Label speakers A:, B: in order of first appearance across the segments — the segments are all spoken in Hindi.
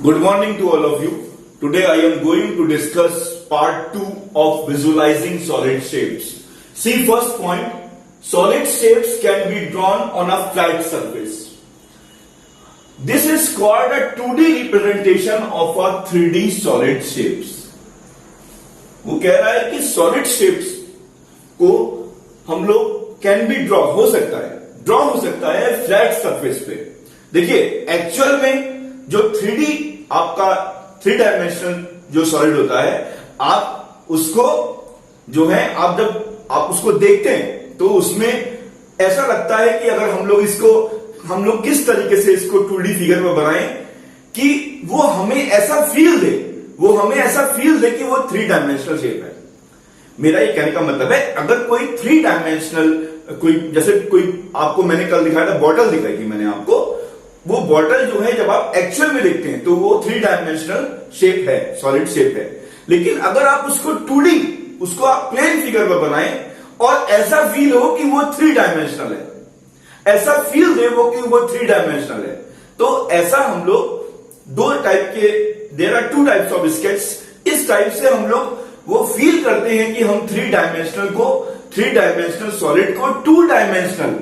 A: Good morning to all of you. Today I am going to discuss part 2 of visualizing solid shapes. See, first point, solid shapes can be drawn on a flat surface. This is called a 2D representation of a 3D solid shapes. वो कह रहा है कि solid shapes को हम लोग कैन बी ड्रॉ हो सकता है फ्लैट सरफेस पे। देखिए एक्चुअल में जो 3D आपका 3 डायमेंशनल जो सॉलिड होता है, आप उसको जो है आप जब आप उसको देखते हैं तो उसमें ऐसा लगता है कि अगर हम लोग किस तरीके से इसको 2D फिगर में बनाएं कि वो हमें ऐसा फील दे कि वो 3 डायमेंशनल शेप है। मेरा ये कहने का मतलब है, अगर कोई 3 डायमेंशनल कोई आपको मैंने कल दिखाया था, बॉटल दिखाई थी मैंने आपको, वो बॉटल जो है जब आप एक्चुअल में देखते हैं तो वो 3 डायमेंशनल शेप है, सॉलिड शेप है। लेकिन अगर आप उसको 2D उसको आप प्लेन फिगर में बनाएं और ऐसा फील हो कि वो 3 डायमेंशनल है, ऐसा फील दे वो कि वो 3 डायमेंशनल है, तो ऐसा हम लोग there are 2 types of sketch. इस टाइप से हम लोग वो फील करते हैं कि हम 3 डायमेंशनल सॉलिड को 2 डायमेंशनल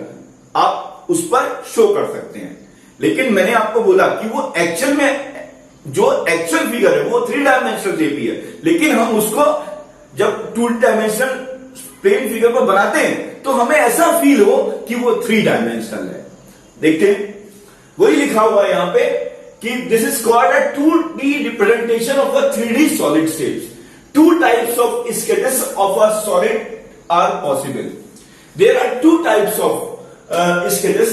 A: आप उस पर शो कर सकते हैं। लेकिन मैंने आपको बोला कि वो एक्चुअल में जो एक्चुअल फिगर है वो 3 डायमेंशनल शेप ही है, लेकिन हम उसको जब 2 डायमेंशनल प्लेन फिगर पर बनाते हैं तो हमें ऐसा फील हो कि वो 3 डायमेंशनल है। देखते हैं, वही लिखा हुआ है यहां पे कि this is called a 2D representation of a 3D solid shapes. 2 types of sketches of a solid are possible. There are 2 types of sketches.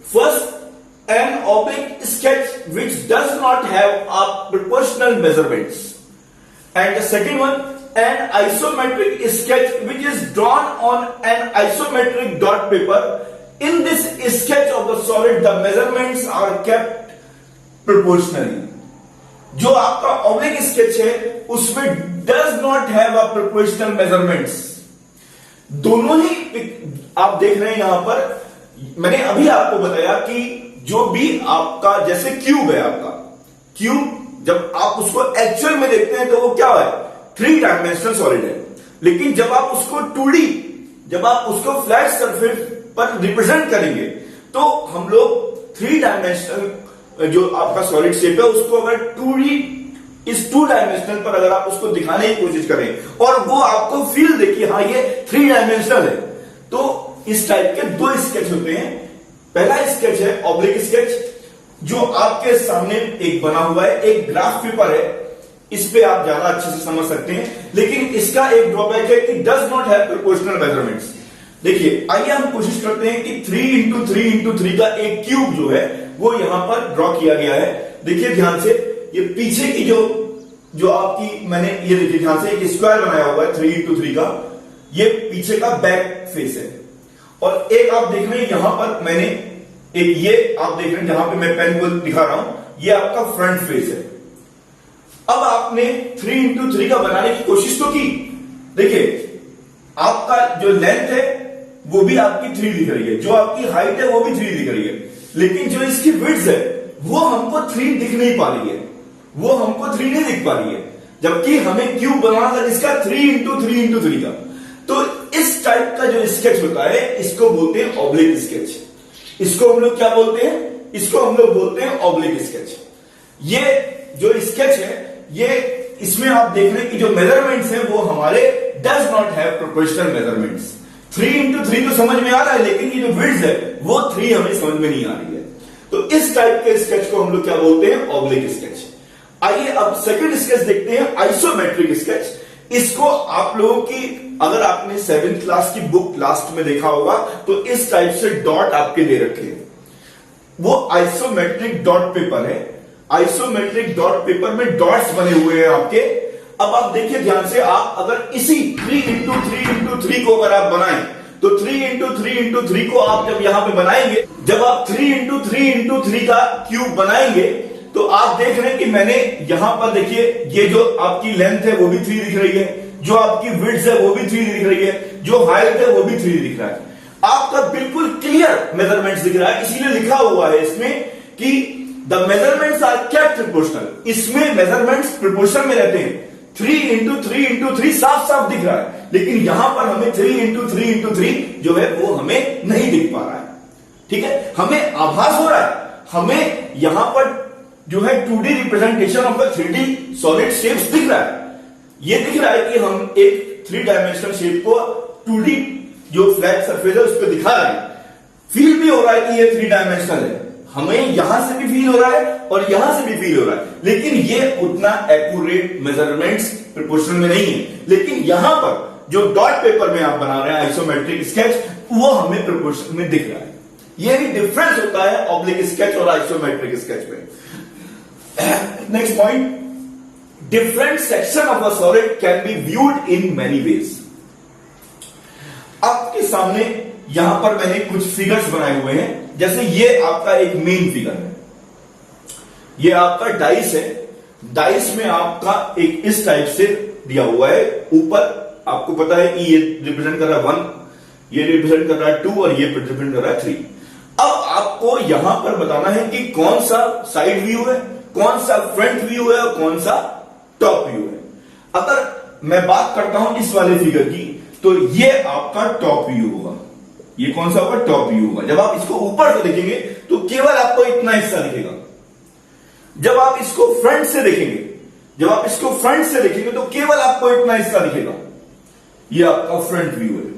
A: First, an oblique sketch which does not have a proportional measurements, and the second one, an isometric sketch which is drawn on an isometric dot paper. In this sketch of the solid, the measurements are kept proportionally. जो आपका oblique sketch है उसमें does not have a proportional measurements. दोनों ही आप देख रहे हैं यहां पर। मैंने अभी आपको बताया कि जो भी आपका जैसे क्यूब है, आपका क्यूब जब आप उसको एक्चुअल में देखते हैं तो वो क्या है, 3 डायमेंशनल सॉलिड है। लेकिन जब आप उसको 2D जब आप उसको फ्लैट सरफेस पर रिप्रेजेंट करेंगे तो हम लोग 3 डायमेंशनल जो आपका सॉलिड शेप है उसको अगर 2D इस 2 डायमेंशनल पर अगर आप उसको दिखाने की कोशिश करें और वो आपको फील दे कि हाँ ये 3 डायमेंशनल है, तो इस टाइप के 2 स्केच होते हैं। पहला स्केच है ऑब्लिक स्केच, जो आपके सामने एक बना हुआ है, एक ग्राफ पेपर है, इस पे आप ज्यादा अच्छे से समझ सकते हैं। लेकिन इसका एक ड्रॉबैक है कि does not have proportional measurements. देखिए, आइए हम कोशिश करते हैं कि 3x3x3 का एक क्यूब जो है वो यहां पर ड्रॉ किया गया है। देखिए ध्यान से, ये पीछे की जो आपकी मैंने ये देखिए ध्यान से, एक स्क्वायर बनाया हुआ है 3x3 का, ये पीछे का बैक फेस है। और एक आप देख रहे हैं यहां पर मैंने एक ये आप देख रहे हैं जहां पे मैं पेन को दिखा रहा हूं, ये आपका फ्रंट फेस है। अब आपने 3x3 का बनाने की कोशिश तो की। देखिए आपका जो लेंथ है वो भी आपकी 3 दिख रही है, जो आपकी हाइट है वो भी 3 दिख रही है, लेकिन जो इसकी विड्थ है वो हमको 3 दिख नहीं पा रही है, वो हमको 3 नहीं दिख पा रही है, जबकि हमें क्यूब बनाना था इसका 3x3x3 का। तो इस टाइप का जो स्केच होता है इसको बोलते हैं ऑब्लिक स्केच। इसको हम लोग क्या बोलते हैं, इसको हम लोग बोलते हैं ऑब्लिक स्केच। ये जो स्केच है ये इसमें आप देख रहे हैं कि जो मेजरमेंट्स हैं वो हमारे does not have proportional measurements. 3x3 तो समझ में आ रहा है, लेकिन ये जो विड्थ है वो 3 हमें समझ में नहीं आ रही है। तो इस टाइप के स्केच को हम लोग क्या बोलते हैं, ऑब्लिक स्केच। आइए अब सेकंड स्केच देखते हैं, आइसोमेट्रिक स्केच। इसको आप लोगों की अगर आपने 7th क्लास की बुक लास्ट में देखा होगा तो इस टाइप से डॉट आपके दे रखे हैं, वो आइसोमेट्रिक डॉट पेपर है। आइसोमेट्रिक डॉट पेपर में डॉट्स बने हुए हैं आपके। अब आप देखिए ध्यान से, आप अगर इसी 3x3x3 को अगर आप बनाएं तो 3x3x3 को आप जब यहां पे बनाएंगे, जब आप 3x3x3 का क्यूब बनाएंगे तो आप देख रहे हैं कि मैंने यहां पर देखिए ये जो आपकी लेंथ है वो भी 3 दिख रही है, जो आपकी विड्थ है वो भी 3 दिख रही है, जो हाइट है वो भी 3 दिख रहा है। आपका बिल्कुल क्लियर मेजरमेंट्स दिख रहा है, इसीलिए लिखा हुआ है इसमें कि the measurements are kept proportional, इसमें मेजरमेंट्स प्रोपोर्शन में रहते हैं। 3x3x3 साफ साफ दिख रहा है, लेकिन यहां पर हमें 3x3x3 जो है वो हमें नहीं दिख पा रहा है। ठीक है, हमें आभास हो रहा है, हमें यहां पर जो है 2D representation of a 3D solid shapes दिख रहा है। ये दिख रहा है कि हम एक 3 डायमेंशनल शेप को 2D जो फ्लैट सरफेस है उस पर दिखा रहे हैं। फील भी हो रहा है कि ये 3 डायमेंशनल है, हमें यहां से भी फील हो रहा है और यहां से भी फील हो रहा है, लेकिन ये उतना एक्यूरेट मेजरमेंट्स प्रोपोर्शनल में नहीं है। लेकिन यहां पर जो डॉट पेपर में आप बना रहे हैं आइसोमेट्रिक स्केच, वो हमें प्रोपोर्शनल में दिख रहा है। ये भी डिफरेंस होता है ऑब्लिक स्केच और आइसोमेट्रिक स्केच में। Next point, different section of a solid can be viewed in many ways. आपके सामने यहां पर मैंने कुछ फिगर्स बनाए हुए हैं, जैसे ये आपका एक मेन फिगर है, ये आपका डाइस है। डाइस में आपका एक इस टाइप से दिया हुआ है, ऊपर आपको पता है कि ये रिप्रेजेंट कर रहा है 1, ये रिप्रेजेंट कर रहा है 2 और ये रिप्रेजेंट कर रहा है 3। अब आपको यहां पर बताना है कि कौन सा साइड व्यू है, कौन सा फ्रंट व्यू है और कौन सा टॉप व्यू है। अगर मैं बात करता हूं इस वाले फिगर की, तो ये आपका टॉप व्यू होगा। ये कौन सा होगा? टॉप व्यू होगा। जब आप इसको ऊपर से देखेंगे तो केवल आपको इतना हिस्सा दिखेगा। जब आप इसको फ्रंट से देखेंगे, जब आप इसको फ्रंट से देखेंगे तो केवल आपको इतना हिस्सा दिखेगा। ये आपका फ्रंट व्यू है।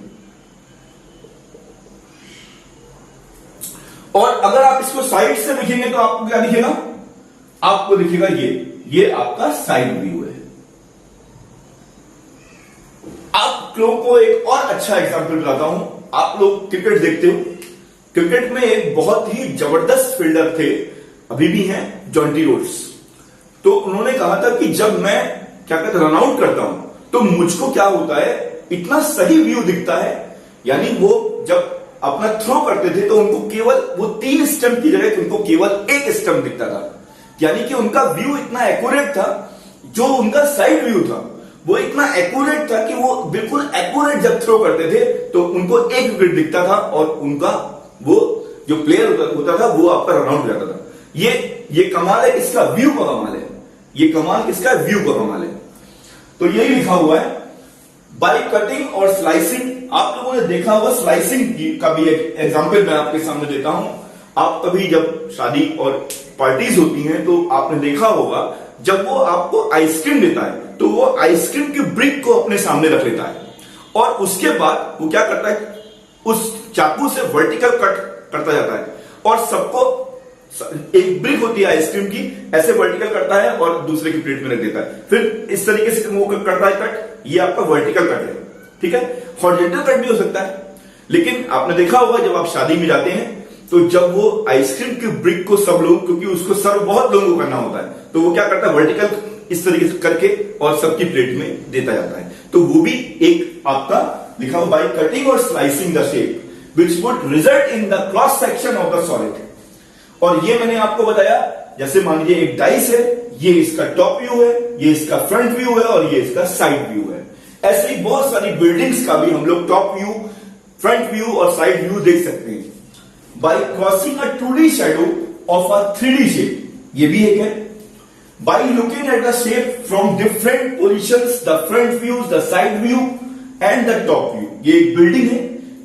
A: और अगर आप इसको साइड से देखेंगे तो आपको क्या दिखेगा? आपको दिखेगा ये आपका साइड व्यू है। आप लोगों को एक और अच्छा एग्जांपल बताता हूं। आप लोग क्रिकेट देखते हो, क्रिकेट में एक बहुत ही जबरदस्त फील्डर थे, अभी भी हैं, जॉन्टी रोड्स। तो उन्होंने कहा था कि जब मैं क्या कहते रन आउट करता हूं तो मुझको क्या होता है, इतना सही व्यू दिखता है। यानी वो जब अपना थ्रो करते थे तो उनको केवल वो 3 स्टंप की जगह उनको केवल 1 स्टंप दिखता था। यानी कि उनका व्यू इतना एक्यूरेट था, जो उनका साइड व्यू था वो इतना एक्यूरेट था कि वो बिल्कुल एक्यूरेट जब थ्रो करते थे तो उनको 1 विकेट दिखता था और उनका वो जो प्लेयर होता था वो आपका रन आउट हो जाता था। ये कमाल है, इसका व्यू का कमाल है। ये कमाल किसका? व्यू का कमाल है। तो यही लिखा हुआ है बाय कटिंग और स्लाइसिंग। आप लोगों ने देखा होगा स्लाइसिंग का भी एक एग्जांपल मैं आपके सामने देता हूं। आप कभी जब शादी और पार्टीज होती हैं तो आपने देखा होगा जब वो आपको आइसक्रीम देता है तो वो आइसक्रीम की ब्रिक को अपने सामने रख लेता है और उसके बाद वो क्या करता है, उस चाकू से वर्टिकल कट करता जाता है और सबको एक ब्रिक होती है आइसक्रीम की, ऐसे वर्टिकल करता है और दूसरे की प्लेट में रख देता है। फिर इस तरीके से वो करता है कट, ये आपका वर्टिकल कट है। ठीक है, हॉरिजॉन्टल कट भी हो सकता है। लेकिन आपने देखा होगा जब आप शादी में जाते हैं तो जब वो आइसक्रीम की ब्रिक को सब लोग, क्योंकि उसको सर्व बहुत लोगों को करना होता है, तो वो क्या करता है, वर्टिकल इस तरीके से करके और सबकी प्लेट में देता जाता है। तो वो भी एक आपका लिखा हुआ बाय कटिंग और slicing the shape which would result in the cross section of the solid. और ये मैंने आपको बताया, जैसे मान लीजिए एक डाइस है, ये इसका टॉप व्यू है, ये इसका फ्रंट व्यू है और ये इसका साइड व्यू है। ऐसे ही बहुत सारी बिल्डिंग्स का भी हम लोग टॉप व्यू, फ्रंट व्यू और साइड व्यू देख सकते हैं bye crossing a 2D shadow of a 3D shape. ये भी एक है। By looking at the shape from different positions, the front view, the side view and the top view. ये एक बिल्डिंग है,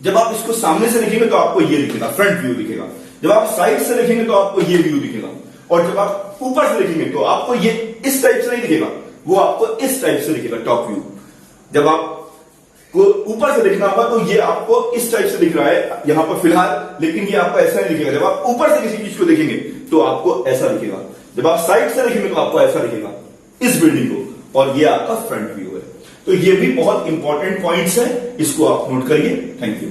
A: जब आप इसको सामने से देखेंगे तो आपको ये दिखेगा, फ्रंट व्यू दिखेगा। जब आप साइड से देखेंगे तो आपको ये व्यू दिखेगा और जब आप ऊपर से देखेंगे तो आपको ये इस टाइप से नहीं दिखेगा, वो आपको इस टाइप से दिखेगा टॉप व्यू। जब आप को ऊपर से देखना होगा तो ये आपको इस टाइप से दिख रहा है यहां पर फिलहाल, लेकिन ये आपको ऐसा नहीं दिखेगा। जब आप ऊपर से किसी चीज को देखेंगे तो आपको ऐसा दिखेगा, जब आप साइड से देखेंगे तो आपको ऐसा दिखेगा इस बिल्डिंग को, और ये आपका फ्रंट व्यू है। तो ये भी बहुत इंपॉर्टेंट पॉइंट्स है, इसको आप नोट करिए। Thank you.